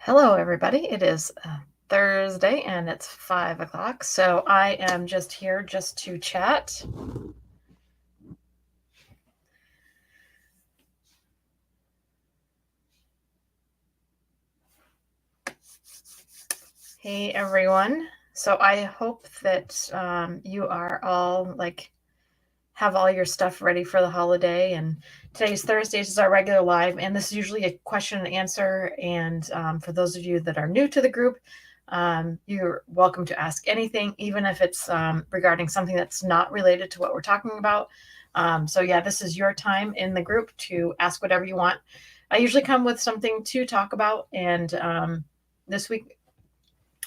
Hello, everybody. It is Thursday and it's 5 o'clock. So I am just here just to chat. Hey, everyone. So I hope that you are all have all your stuff ready for the holiday. And today's Thursday is our regular live, and this is usually a question and answer. And for those of you that are new to the group, you're welcome to ask anything, even if it's regarding something that's not related to what we're talking about. So yeah, this is your time in the group to ask whatever you want. I usually come with something to talk about, and this week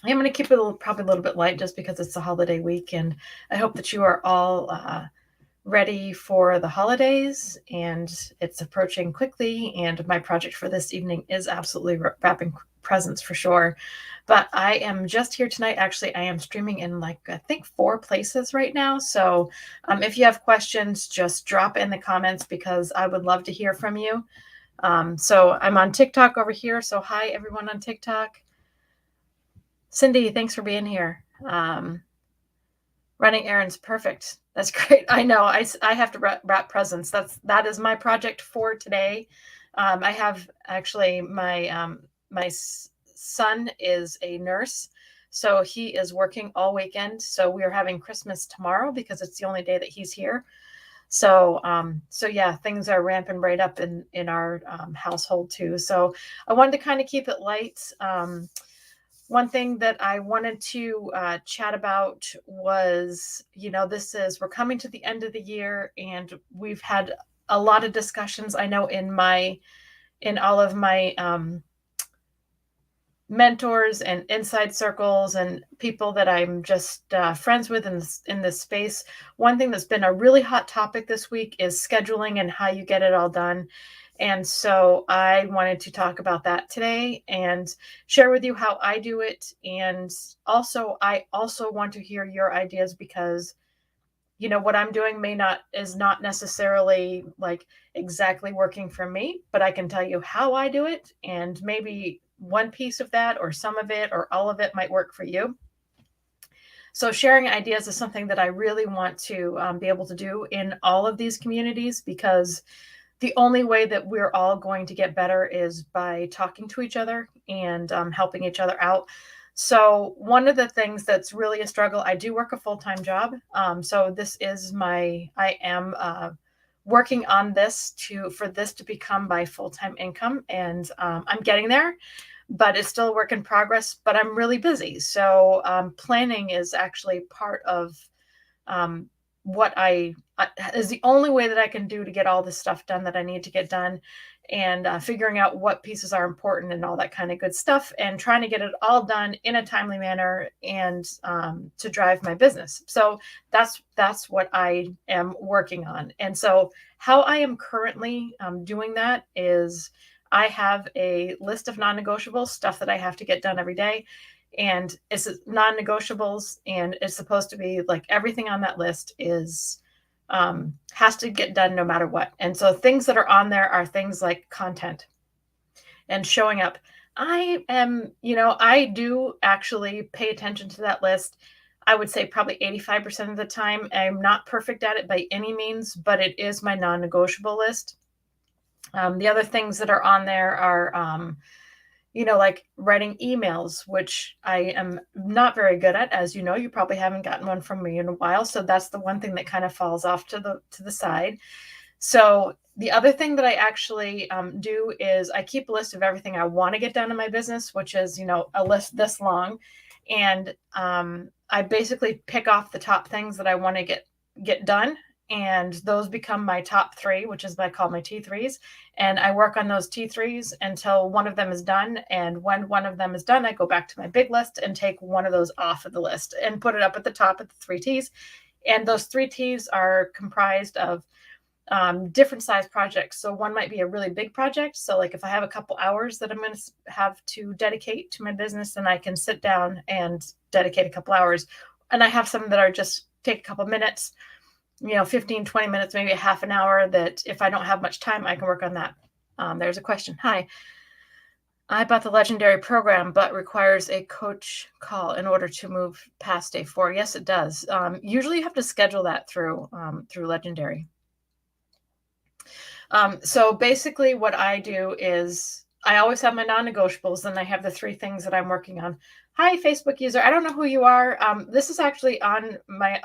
I'm going to keep it probably a little bit light just because it's the holiday week, and I hope that you are all ready for the holidays, and it's approaching quickly. And my project for this evening is absolutely wrapping presents for sure. But I am just here tonight. Actually, I am streaming in I think 4 places right now. So if you have questions, just drop in the comments because I would love to hear from you. So I'm on TikTok over here. So hi, everyone on TikTok. Cindy, thanks for being here. Running errands, perfect. That's great. I know. I have to wrap presents. That is my project for today. I have actually my son is a nurse, so he is working all weekend. So we are having Christmas tomorrow because it's the only day that he's here. So yeah, things are ramping right up in our household too. So I wanted to kind of keep it light. One thing that I wanted to chat about was, we're coming to the end of the year, and we've had a lot of discussions. I know in all of my mentors and inside circles and people that I'm just friends with in this space. One thing that's been a really hot topic this week is scheduling and how you get it all done. And so I wanted to talk about that today and share with you how I do it. And I also want to hear your ideas because what I'm doing is not necessarily exactly working for me, but I can tell you how I do it, and maybe one piece of that or some of it or all of it might work for you. So sharing ideas is something that I really want to be able to do in all of these communities, because the only way that we're all going to get better is by talking to each other and helping each other out. So one of the things that's really a struggle, I do work a full-time job. So I am working on this for this to become my full-time income. And I'm getting there, but it's still a work in progress, but I'm really busy. So planning is actually part of what is the only way that I can do to get all this stuff done that I need to get done, and figuring out what pieces are important and all that kind of good stuff, and trying to get it all done in a timely manner and to drive my business. So that's what I am working on. And so how I am currently doing that is I have a list of non-negotiable stuff that I have to get done every day, and it's non-negotiables, and it's supposed to be like everything on that list is has to get done no matter what. And so things that are on there are things like content and showing up. I do actually pay attention to that list. I would say probably 85% of the time. I'm not perfect at it by any means, but it is my non-negotiable list. The other things that are on there are like writing emails, which I am not very good at. As you know, you probably haven't gotten one from me in a while. So that's the one thing that kind of falls off to the side. So the other thing that I actually do is I keep a list of everything I want to get done in my business, which is, a list this long. And I basically pick off the top things that I want to get done, and those become my top 3, which is what I call my T3s. And I work on those T3s until one of them is done. And when one of them is done, I go back to my big list and take one of those off of the list and put it up at the top of the 3 Ts. And those 3 Ts are comprised of different size projects. So one might be a really big project. So like if I have a couple hours that I'm going to have to dedicate to my business, then I can sit down and dedicate a couple hours. And I have some that are just take a couple minutes, 15, 20 minutes, maybe a half an hour, that if I don't have much time, I can work on that. There's a question. Hi. I bought the Legendary program, but requires a coach call in order to move past day 4. Yes, it does. Usually you have to schedule that through Legendary. So basically what I do is I always have my non-negotiables, and I have the 3 things that I'm working on. Hi, Facebook user. I don't know who you are. This is actually on my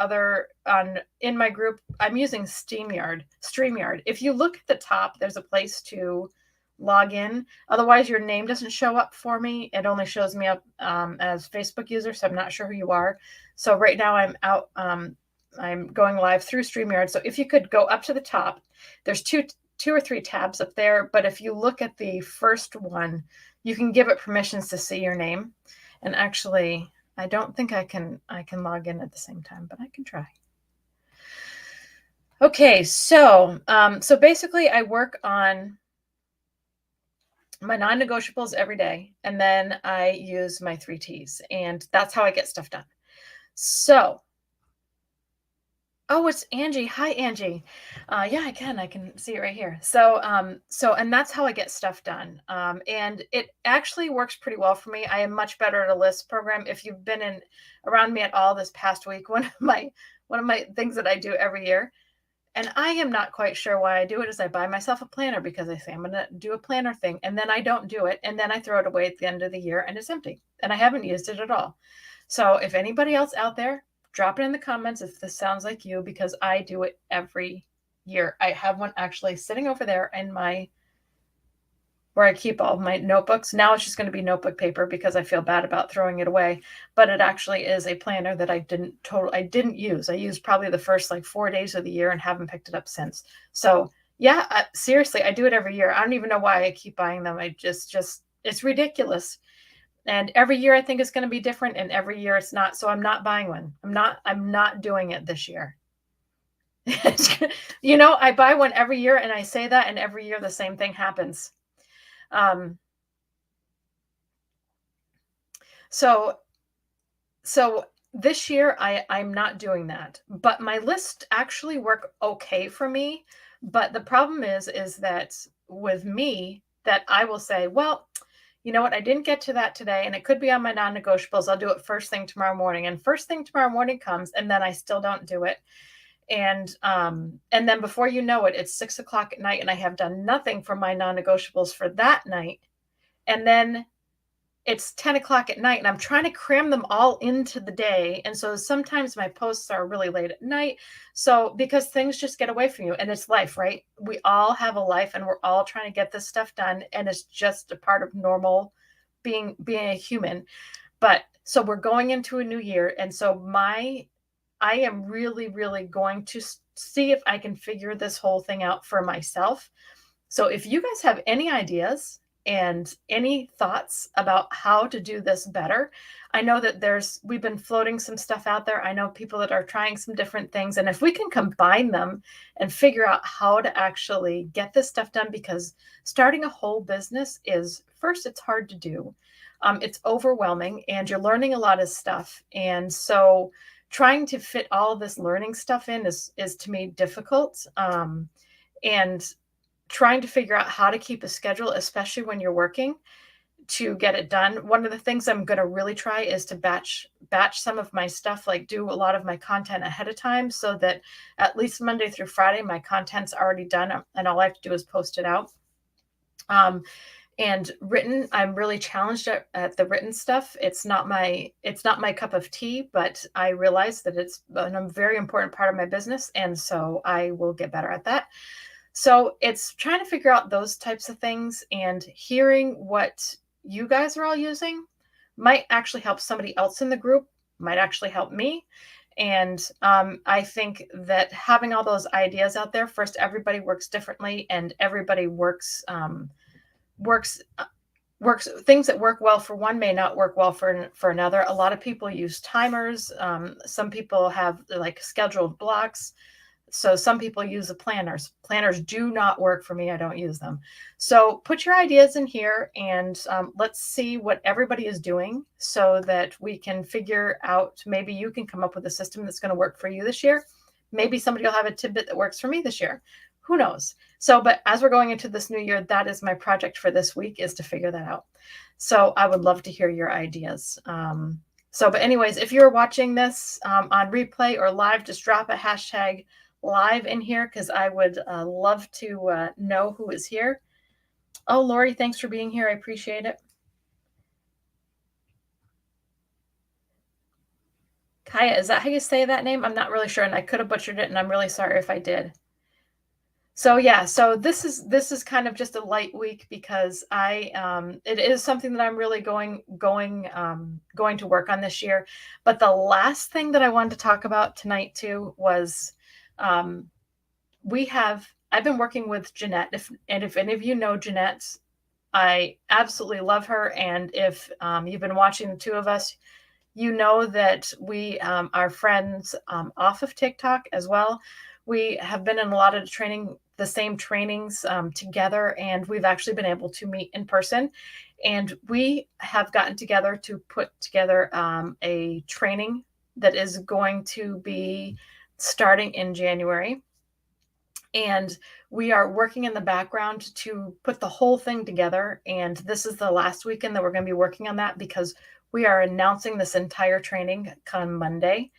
in my group. I'm using StreamYard. If you look at the top, there's a place to log in. Otherwise, your name doesn't show up for me. It only shows me up as Facebook user, so I'm not sure who you are. So right now I'm out. I'm going live through StreamYard. So if you could go up to the top, there's two or 3 tabs up there. But if you look at the first one, you can give it permissions to see your name. And actually, I don't think I can log in at the same time, but I can try. Okay, so basically I work on my non-negotiables every day, and then I use my 3 T's, and that's how I get stuff done. So, oh, it's Angie. Hi, Angie. Yeah, I can see it right here. So, and that's how I get stuff done. And it actually works pretty well for me. I am much better at a list program. If you've been around me at all this past week, one of my things that I do every year, and I am not quite sure why I do it, is I buy myself a planner because I say I'm going to do a planner thing, and then I don't do it, and then I throw it away at the end of the year and it's empty, and I haven't used it at all. So if anybody else out there, drop it in the comments if this sounds like you, because I do it every year. I have one actually sitting over there in where I keep all of my notebooks. Now it's just going to be notebook paper because I feel bad about throwing it away. But it actually is a planner that I didn't use. I used probably the first 4 days of the year and haven't picked it up since. So yeah, seriously, I do it every year. I don't even know why I keep buying them. I just it's ridiculous. And every year I think it's going to be different, and every year it's not. So I'm not buying one. I'm not doing it this year. I buy one every year, and I say that, and every year the same thing happens. So this year I'm not doing that, but my lists actually work okay for me. But the problem is that with me, that I will say, well, you know what, I didn't get to that today, and it could be on my non-negotiables. I'll do it first thing tomorrow morning, and first thing tomorrow morning comes, and then I still don't do it. And then before you know it, it's 6:00 at night, and I have done nothing for my non-negotiables for that night. And then it's 10:00 at night, and I'm trying to cram them all into the day. And so sometimes my posts are really late at night. So because things just get away from you, and it's life, right? We all have a life, and we're all trying to get this stuff done. And it's just a part of normal being a human. But so we're going into a new year. And so I am really, really going to see if I can figure this whole thing out for myself. So if you guys have any ideas and any thoughts about how to do this better, I know that we've been floating some stuff out there. I know people that are trying some different things. And if we can combine them and figure out how to actually get this stuff done, because starting a whole business first, it's hard to do. It's overwhelming, and you're learning a lot of stuff. And so trying to fit all of this learning stuff in is to me difficult. And trying to figure out how to keep a schedule, especially when you're working, to get it done. One of the things I'm going to really try is to batch some of my stuff, do a lot of my content ahead of time, so that at least Monday through Friday, my content's already done, and all I have to do is post it out. And written, I'm really challenged at the written stuff. It's not my cup of tea, but I realize that it's a very important part of my business. And so I will get better at that. So it's trying to figure out those types of things, and hearing what you guys are all using might actually help somebody else in the group, might actually help me. And I think that having all those ideas out there, first, everybody works differently, and everybody works things that work well for one may not work well for another. A lot of people use timers. Some people have scheduled blocks. So some people use the planners. Planners do not work for me. I don't use them. So put your ideas in here, and let's see what everybody is doing, so that we can figure out, maybe you can come up with a system that's going to work for you this year. Maybe somebody will have a tidbit that works for me this year. who knows? So, but as we're going into this new year, that is my project for this week, is to figure that out. So I would love to hear your ideas. But anyways, if you're watching this on replay or live, just drop a hashtag live in here, because I would love to know who is here. Oh, Lori, thanks for being here. I appreciate it. Kaya, is that how you say that name? I'm not really sure, and I could have butchered it, and I'm really sorry if I did. So yeah, so this is kind of just a light week, because it is something that I'm really going to work on this year. But the last thing that I wanted to talk about tonight too was um, I've been working with Jeanette. If any of you know Jeanette, I absolutely love her. And if you've been watching the two of us, you know that we are friends off of TikTok as well. We have been in a lot of the same trainings together, and we've actually been able to meet in person. And we have gotten together to put together a training that is going to be starting in January. And we are working in the background to put the whole thing together. And this is the last weekend that we're going to be working on that, because we are announcing this entire training come Monday.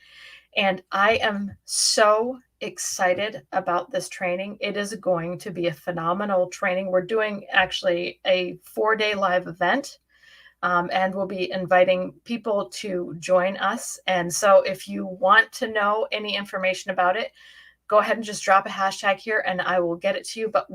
And I am so excited about this training. It is going to be a phenomenal training. We're doing actually a 4-day live event. And we'll be inviting people to join us. And so if you want to know any information about it, go ahead and just drop a hashtag here and I will get it to you. But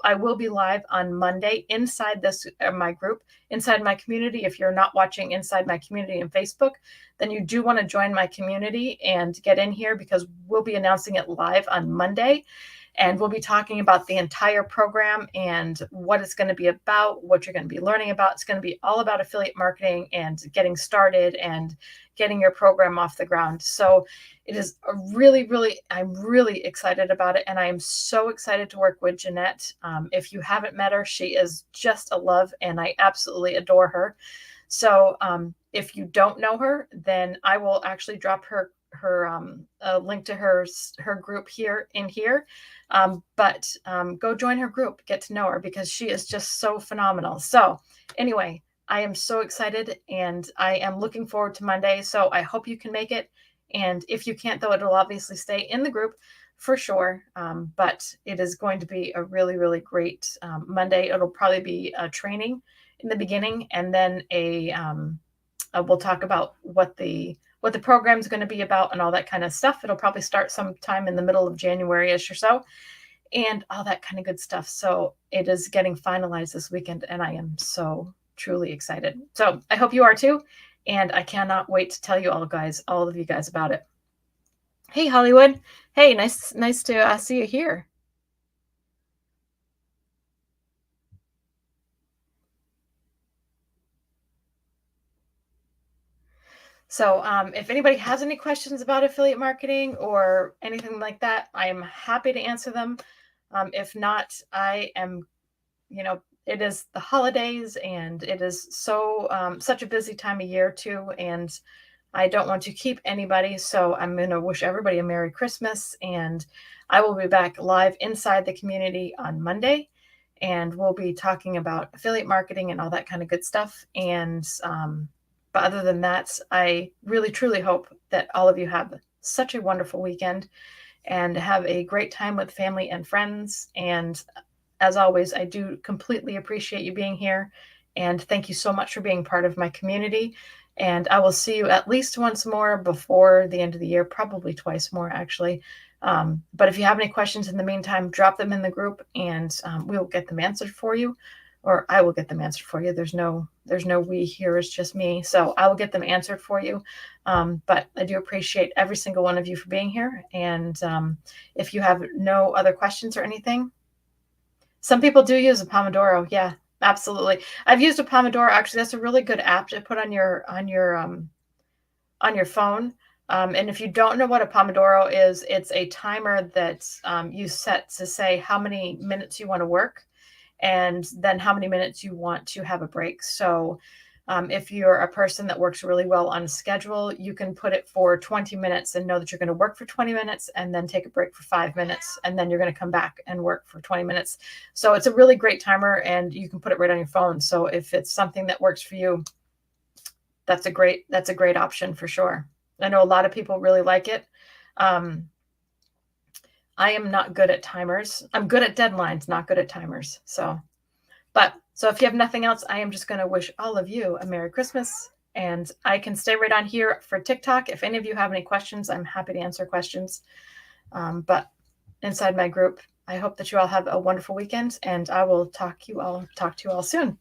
I will be live on Monday inside this, my group, inside my community. If you're not watching inside my community in Facebook, then you do want to join my community and get in here, because we'll be announcing it live on Monday. And we'll be talking about the entire program and what it's going to be about, what you're going to be learning about. It's going to be all about affiliate marketing and getting started and getting your program off the ground. So it is I'm really excited about it. And I am so excited to work with Jeanette. If you haven't met her, she is just a love, and I absolutely adore her. So if you don't know her, then I will actually drop her link to her group here. But go join her group, get to know her, because she is just so phenomenal. So anyway, I am so excited, and I am looking forward to Monday. So I hope you can make it. And if you can't, though, it'll obviously stay in the group for sure. But it is going to be a really, really great Monday. It'll probably be a training in the beginning, and then we'll talk about what the program is going to be about and all that kind of stuff. It'll probably start sometime in the middle of January-ish or so, and all that kind of good stuff. So it is getting finalized this weekend, and I am so truly excited. So I hope you are too. And I cannot wait to tell you all of you guys about it. Hey, Hollywood. Hey, nice to see you here. So if anybody has any questions about affiliate marketing or anything like that, I am happy to answer them. If not, I am, it is the holidays, and it is such a busy time of year too. And I don't want to keep anybody. So I'm going to wish everybody a Merry Christmas. And I will be back live inside the community on Monday. And we'll be talking about affiliate marketing and all that kind of good stuff. And but other than that, I really, truly hope that all of you have such a wonderful weekend and have a great time with family and friends. And as always, I do completely appreciate you being here. And thank you so much for being part of my community. And I will see you at least once more before the end of the year, probably twice more, actually. But if you have any questions in the meantime, drop them in the group, and we'll get them answered for you. Or I will get them answered for you. There's no we here. It's just me. So I will get them answered for you. But I do appreciate every single one of you for being here. And if you have no other questions or anything, some people do use a Pomodoro. Yeah, absolutely. I've used a Pomodoro. Actually, that's a really good app to put on your phone. And if you don't know what a Pomodoro is, it's a timer that you set to say how many minutes you want to work, and then how many minutes you want to have a break. So If you're a person that works really well on a schedule, you can put it for 20 minutes and know that you're going to work for 20 minutes and then take a break for 5 minutes. And then you're going to come back and work for 20 minutes. So it's a really great timer, and you can put it right on your phone. So if it's something that works for you, that's a great option for sure. I know a lot of people really like it. I am not good at timers. I'm good at deadlines, not good at timers. So if you have nothing else, I am just going to wish all of you a Merry Christmas. And I can stay right on here for TikTok. If any of you have any questions, I'm happy to answer questions. But inside my group, I hope that you all have a wonderful weekend, and I will talk to you all soon.